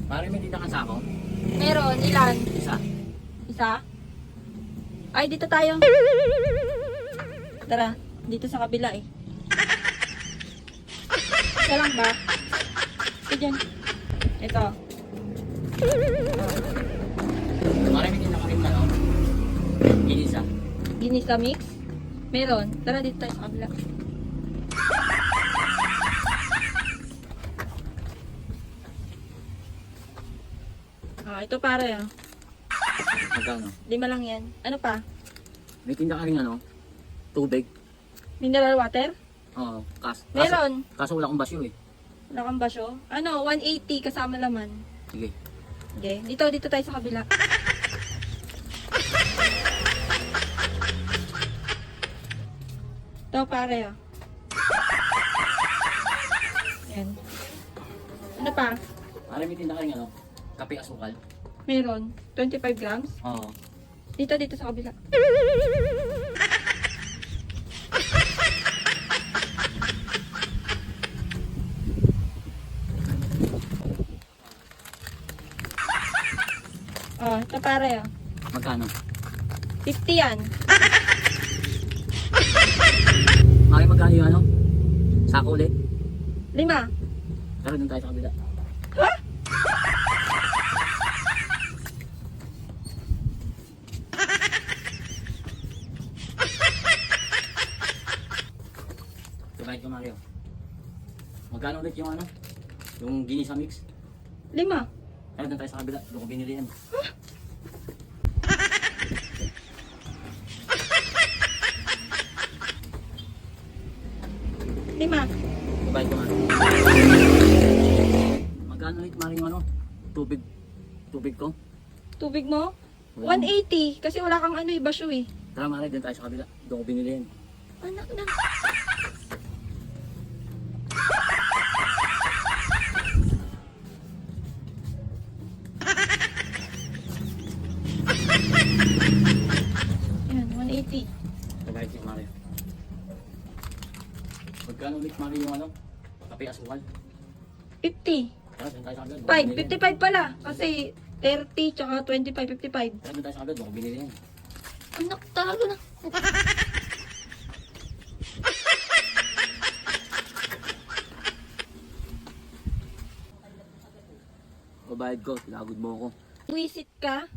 Pare, may tinda kang sako? Meron, ilan? Isa. Isa? Ay, dito tayo. Tara, dito sa kabila eh. Isa lang ba? Ito dyan. Ito. Pare, may tinda ka rin ano? Isa. Ginisa mix? Meron. Tara, dito tayo sa kabila. Ito pare ah. Magkano? 5 lang yan. Ano pa? May tinda ka rin ano? Tubig. Mineral water? Oo. Meron. Kaso wala akong basyo eh. Wala kang basyo? Ano, 180 kasama laman. Sige. Okay, dito tayo sa kabila. Ito pare ah. Yan. Ano pa? Pare, may tinda ka rin ano? Kape asukal. Meron. 25 grams. Oo. Dito sa kabila. Ito pare ah. Magkano? 50 yan. Pare, magkano yung ano? Sako ulit? 5. Tara, dun tayo sa kabila. Ha? Sabay ko, Mario. Magkano ulit yung ano? Yung ginisa mix? 5. Tara, dun tayo sa kabila. Doon ko binili yan. Sabay ko, Mario. Magkano ulit, Mario, yung ano? Tubig ko? Tubig mo? Wala. 180. Kasi wala kang ano, basyo eh. Tara, Mario, dun tayo sa kabila. Doon ko binili yan. Anak na. Yan, 180. Sabay ko, Mario. Magkano ulit, Mario, yung ano? Kape asukal? 50. Tara, dun tayo sa kabila. 5. 55 pala. Kasi 30 tsaka 25, 55. Tara, dun tayo sa kabila. Doon ko binili yan. Anak talaga na. Babayad ko, tinagod mo ako. Wisit ka?